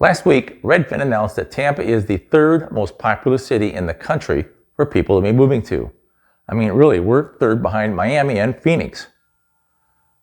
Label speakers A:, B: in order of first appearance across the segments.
A: Last week, Redfin announced that Tampa is the third most popular city in the country for people to be moving to. I mean, really, we're third behind Miami and Phoenix.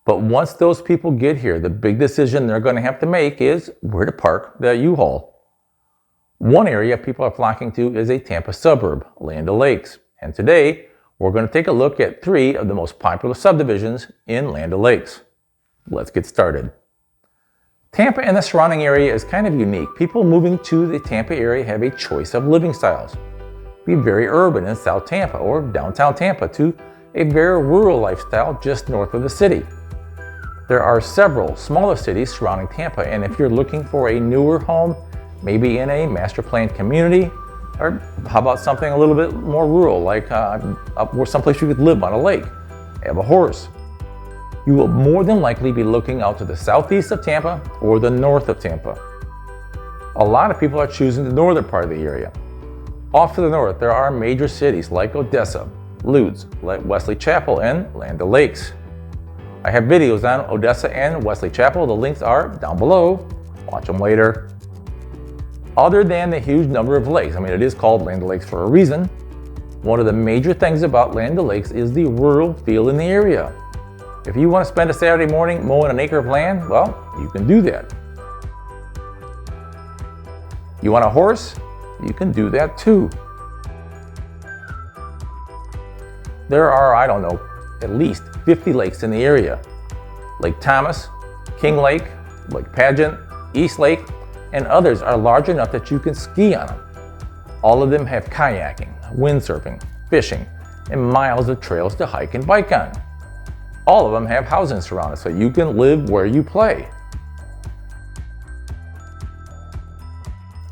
A: But once those people get here, the big decision they're going to have to make is where to park the U-Haul. One area people are flocking to is a Tampa suburb, Land O'Lakes. And today, we're going to take a look at 3 of the most popular subdivisions in Land O'Lakes. Let's get started. Tampa and the surrounding area is kind of unique. People moving to the Tampa area have a choice of living styles. Be very urban in South Tampa or downtown Tampa to a very rural lifestyle just north of the city. There are several smaller cities surrounding Tampa, and if you're looking for a newer home, maybe in a master planned community, or how about something a little bit more rural, like someplace you could live on a lake, have a horse, you will more than likely be looking out to the southeast of Tampa or the north of Tampa. A lot of people are choosing the northern part of the area. Off to the north, there are major cities like Odessa, Lutz, Wesley Chapel, and Land O'Lakes. I have videos on Odessa and Wesley Chapel. The links are down below. Watch them later. Other than the huge number of lakes, I mean, it is called Land O'Lakes for a reason. One of the major things about Land O'Lakes is the rural feel in the area. If you want to spend a Saturday morning mowing an acre of land, well, you can do that. You want a horse? You can do that too. There are, I don't know, at least 50 lakes in the area. Lake Thomas, King Lake, Lake Pageant, East Lake, and others are large enough that you can ski on them. All of them have kayaking, windsurfing, fishing, and miles of trails to hike and bike on. All of them have housing surrounded so you can live where you play.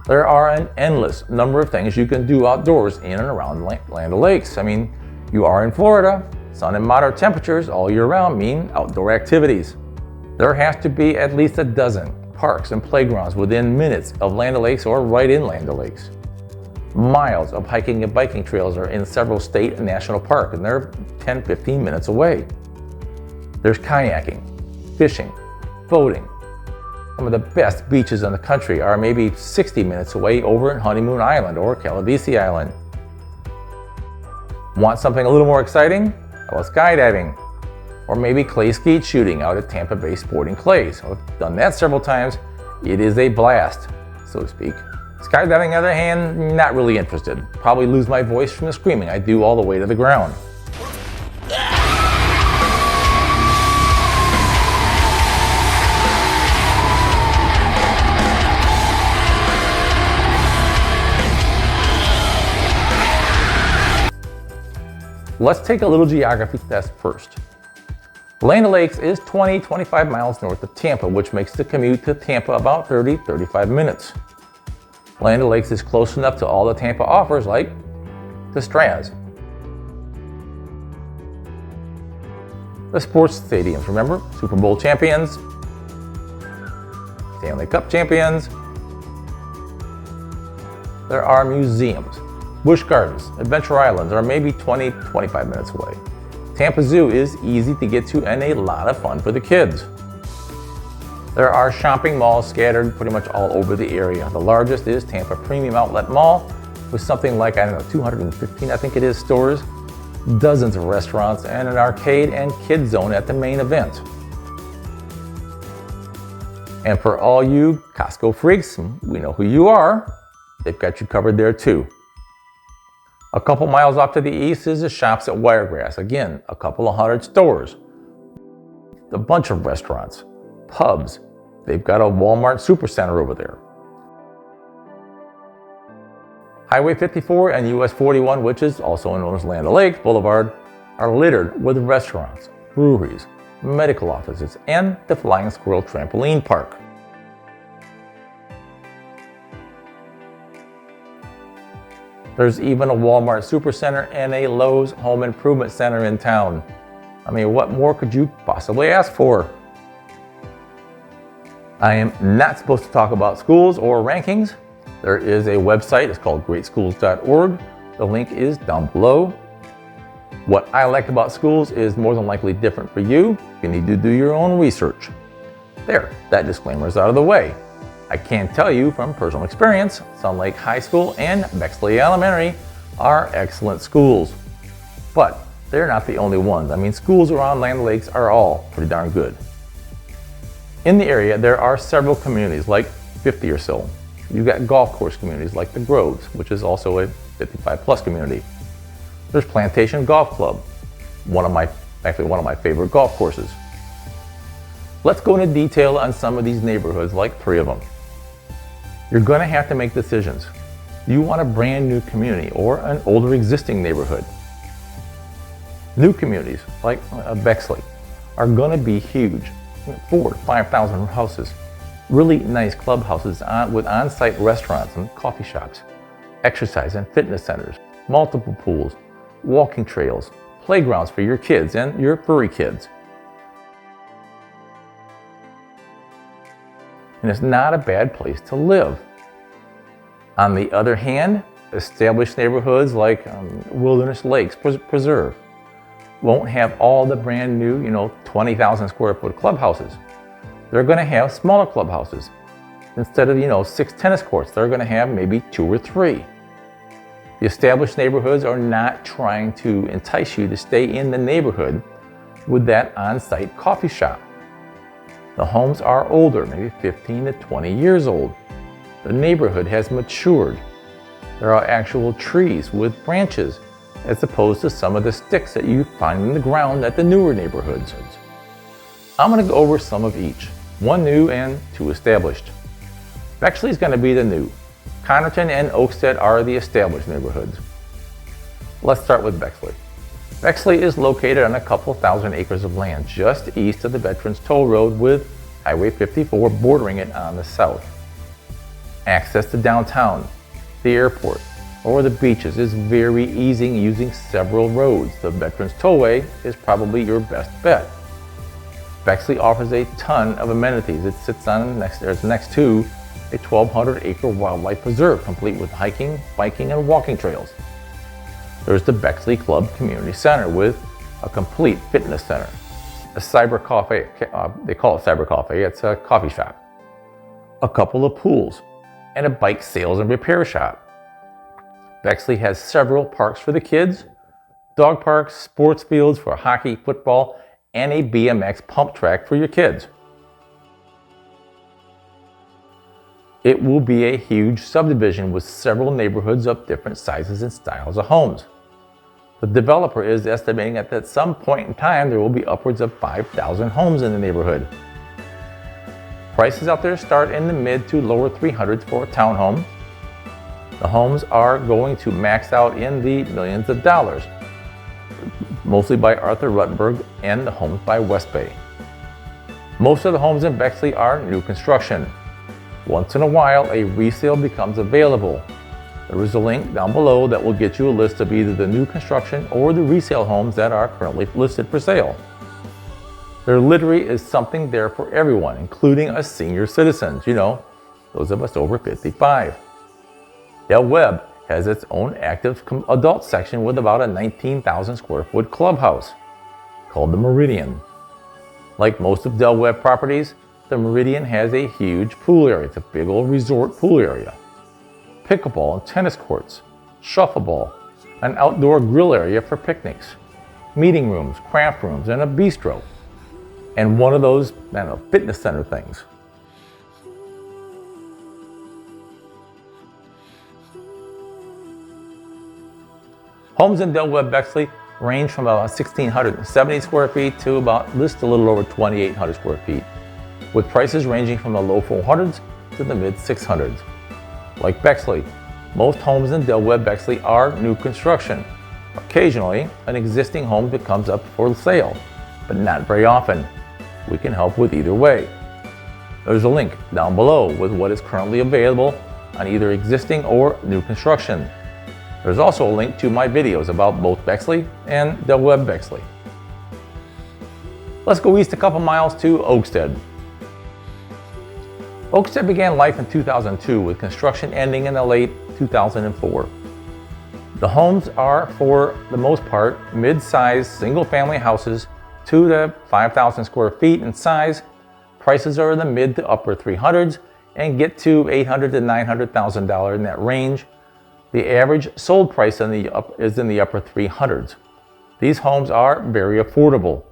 A: There are an endless number of things you can do outdoors in and around Land O'Lakes. I mean, you are in Florida. Sun and moderate temperatures all year round mean outdoor activities. There has to be at least a dozen parks and playgrounds within minutes of Land O'Lakes or right in Land O'Lakes. Miles of hiking and biking trails are in several state and national parks, and they're 10-15 minutes away. There's kayaking, fishing, boating. Some of the best beaches in the country are maybe 60 minutes away over in Honeymoon Island or Calavisi Island. Want something a little more exciting? How about skydiving? Or maybe clay skeet shooting out at Tampa Bay Sporting Clays. I've done that several times. It is a blast, so to speak. Skydiving, on the other hand, not really interested. Probably lose my voice from the screaming I do all the way to the ground. Let's take a little geography test first. Land O'Lakes is 20-25 miles north of Tampa, which makes the commute to Tampa about 30-35 minutes. Land O'Lakes is close enough to all the Tampa offers, like the Straz, the sports stadiums, remember? Super Bowl champions, Stanley Cup champions. There are museums. Busch Gardens, Adventure Islands are maybe 20-25 minutes away. Tampa Zoo is easy to get to and a lot of fun for the kids. There are shopping malls scattered pretty much all over the area. The largest is Tampa Premium Outlet Mall with something like, 215, I think it is, stores, dozens of restaurants, and an arcade and kids zone at the main event. And for all you Costco freaks, we know who you are, they've got you covered there too. A couple miles off to the east is the shops at Wiregrass. Again, a couple of hundred stores. A bunch of restaurants, pubs. They've got a Walmart Supercenter over there. Highway 54 and US 41, which is also known as Land O'Lakes Boulevard, are littered with restaurants, breweries, medical offices, and the Flying Squirrel Trampoline Park. There's even a Walmart Supercenter and a Lowe's Home Improvement Center in town. I mean, what more could you possibly ask for? I am not supposed to talk about schools or rankings. There is a website, it's called greatschools.org. The link is down below. What I like about schools is more than likely different for you. You need to do your own research. There, that disclaimer is out of the way. I can tell you from personal experience, Sun Lake High School and Bexley Elementary are excellent schools. But they're not the only ones. I mean, schools around Land Lakes are all pretty darn good. In the area, there are several communities, like 50 or so. You've got golf course communities like the Groves, which is also a 55+ community. There's Plantation Golf Club, one of my favorite golf courses. Let's go into detail on some of these neighborhoods, like 3 of them. You're going to have to make decisions. Do you want a brand new community or an older existing neighborhood? New communities like Bexley are going to be huge, 4,000 to 5,000 houses, really nice clubhouses with on-site restaurants and coffee shops, exercise and fitness centers, multiple pools, walking trails, playgrounds for your kids and your furry kids. And it's not a bad place to live. On the other hand, established neighborhoods like Wilderness Lakes Preserve won't have all the brand new, 20,000 square foot clubhouses. They're going to have smaller clubhouses. Instead of, 6 tennis courts, they're going to have maybe 2 or 3. The established neighborhoods are not trying to entice you to stay in the neighborhood with that on-site coffee shop. The homes are older, maybe 15 to 20 years old. The neighborhood has matured. There are actual trees with branches, as opposed to some of the sticks that you find in the ground at the newer neighborhoods. I'm going to go over some of each, 1 new and 2 established. Bexley is going to be the new. Connerton and Oakstead are the established neighborhoods. Let's start with Bexley. Bexley is located on a couple thousand acres of land just east of the Veterans Toll Road with Highway 54 bordering it on the south. Access to downtown, the airport, or the beaches is very easy using several roads. The Veterans Tollway is probably your best bet. Bexley offers a ton of amenities. It sits next to a 1,200-acre wildlife preserve, complete with hiking, biking, and walking trails. There's the Bexley Club Community Center with a complete fitness center, a cyber cafe, they call it cyber cafe, it's a coffee shop, a couple of pools, and a bike sales and repair shop. Bexley has several parks for the kids, dog parks, sports fields for hockey, football, and a BMX pump track for your kids. It will be a huge subdivision with several neighborhoods of different sizes and styles of homes. The developer is estimating that at some point in time there will be upwards of 5,000 homes in the neighborhood. Prices out there start in the mid to lower 300s for a townhome. The homes are going to max out in the millions of dollars, mostly by Arthur Ruttenberg and the homes by West Bay. Most of the homes in Bexley are new construction. Once in a while, a resale becomes available. There is a link down below that will get you a list of either the new construction or the resale homes that are currently listed for sale. There literally is something there for everyone, including us senior citizens, those of us over 55. Del Webb has its own active adult section with about a 19,000 square foot clubhouse called the Meridian. Like most of Del Webb properties, the Meridian has a huge pool area. It's a big old resort pool area. Pickleball and tennis courts, shuffleball, an outdoor grill area for picnics, meeting rooms, craft rooms, and a bistro, and one of those, fitness center things. Homes in Del Webb Bexley range from about 1,670 square feet to about a little over 2,800 square feet, with prices ranging from the low 400s to the mid 600s. Like Bexley, most homes in Del Webb Bexley are new construction. Occasionally, an existing home comes up for sale, but not very often. We can help with either way. There's a link down below with what is currently available on either existing or new construction. There's also a link to my videos about both Bexley and Del Webb Bexley. Let's go east a couple miles to Oakstead. Oakstead began life in 2002 with construction ending in the late 2004. The homes are, for the most part, mid-sized single-family houses, 2,000 to 5,000 square feet in size. Prices are in the mid to upper 300s, and get to $800,000 to $900,000 in that range. The average sold price is in the upper 300s. These homes are very affordable.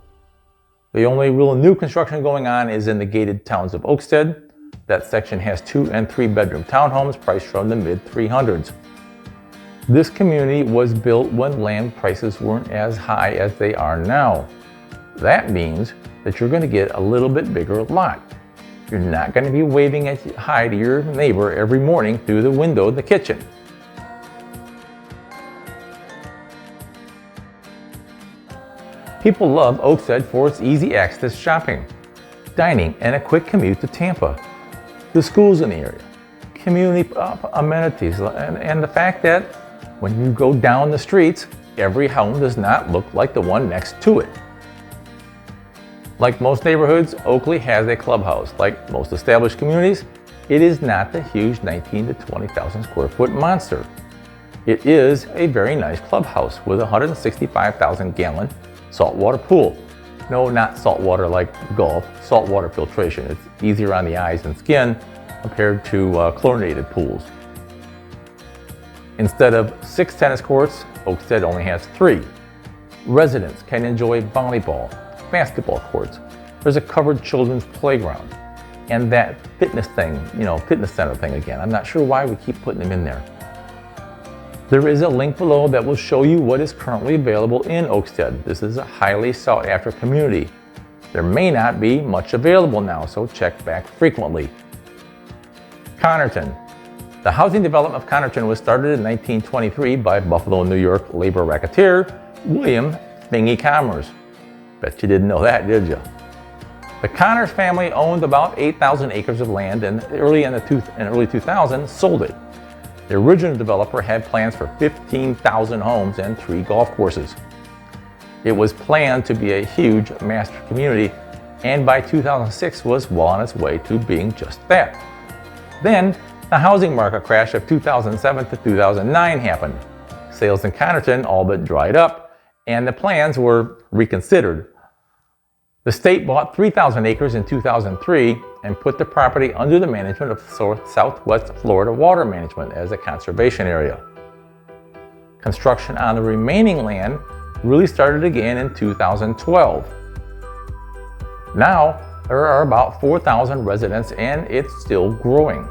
A: The only real new construction going on is in the gated towns of Oakstead. That section has 2 and 3 bedroom townhomes priced from the mid 300s. This community was built when land prices weren't as high as they are now. That means that you're going to get a little bit bigger lot. You're not going to be waving hi to your neighbor every morning through the window of the kitchen. People love Oakstead for its easy access shopping, dining, and a quick commute to Tampa. The schools in the area, community amenities, and the fact that when you go down the streets, every home does not look like the one next to it. Like most neighborhoods, Oakley has a clubhouse. Like most established communities, it is not the huge 19 to 20,000 square foot monster. It is a very nice clubhouse with a 165,000 gallon saltwater pool. No, not saltwater like golf, saltwater filtration. It's easier on the eyes and skin compared to chlorinated pools. Instead of 6 tennis courts, Oakstead only has 3. Residents can enjoy volleyball, basketball courts. There's a covered children's playground. And that fitness thing, fitness center thing again. I'm not sure why we keep putting them in there. There is a link below that will show you what is currently available in Oakstead. This is a highly sought after community. There may not be much available now, so check back frequently. Connerton. The housing development of Connerton was started in 1923 by Buffalo, New York labor racketeer William Thingy Commerce. Bet you didn't know that, did you? The Connors family owned about 8,000 acres of land and early 2000s sold it. The original developer had plans for 15,000 homes and 3 golf courses. It was planned to be a huge master community, and by 2006 was well on its way to being just that. Then, the housing market crash of 2007 to 2009 happened. Sales in Connerton all but dried up, and the plans were reconsidered. The state bought 3,000 acres in 2003 and put the property under the management of Southwest Florida Water Management as a conservation area. Construction on the remaining land really started again in 2012. Now, there are about 4,000 residents and it's still growing.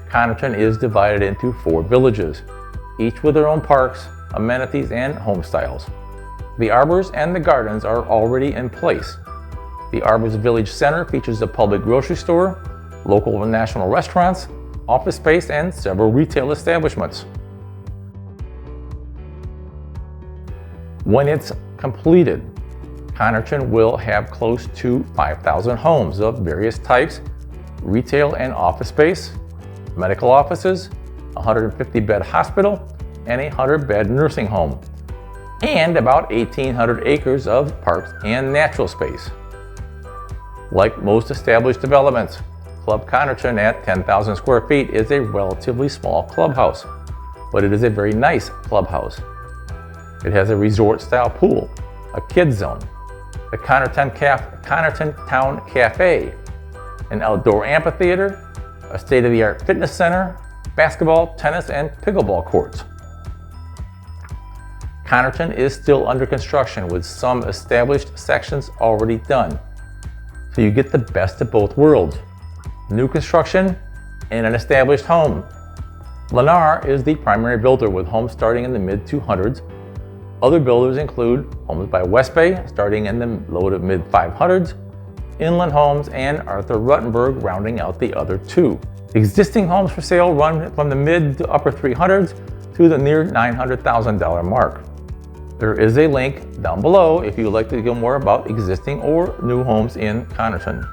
A: Connerton is divided into 4 villages, each with their own parks, amenities, and home styles. The arbors and the gardens are already in place. The Arbors Village Center features a public grocery store, local and national restaurants, office space, and several retail establishments. When it's completed, Connerton will have close to 5,000 homes of various types, retail and office space, medical offices, a 150-bed hospital, and a 100-bed nursing home, and about 1,800 acres of parks and natural space. Like most established developments, Club Connerton at 10,000 square feet is a relatively small clubhouse, but it is a very nice clubhouse. It has a resort-style pool, a kids zone, the Connerton Town Cafe, an outdoor amphitheater, a state-of-the-art fitness center, basketball, tennis, and pickleball courts. Connerton is still under construction with some established sections already done. So you get the best of both worlds, new construction and an established home. Lennar is the primary builder with homes starting in the mid-200s. Other builders include homes by Wesley starting in the low to mid-500s, Inland Homes, and Arthur Ruttenberg rounding out the other 2. Existing homes for sale run from the mid to upper 300s to the near $900,000 mark. There is a link down below if you would like to know more about existing or new homes in Connerton.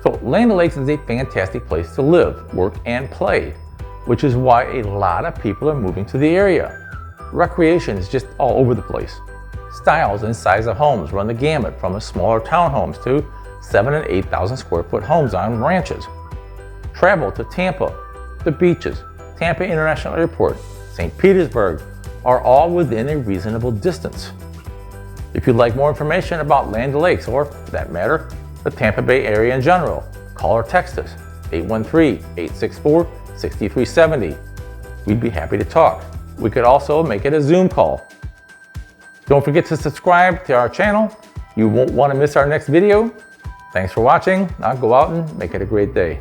A: So Land O'Lakes is a fantastic place to live, work, and play, which is why a lot of people are moving to the area. Recreation is just all over the place. Styles and size of homes run the gamut from the smaller townhomes to 7,000 and 8,000 square foot homes on ranches. Travel to Tampa, the beaches, Tampa International Airport, St. Petersburg, are all within a reasonable distance. If you'd like more information about Land O'Lakes, or for that matter, the Tampa Bay area in general, call or text us 813-864-6370. We'd be happy to talk. We could also make it a Zoom call. Don't forget to subscribe to our channel. You won't want to miss our next video. Thanks for watching. Now go out and make it a great day.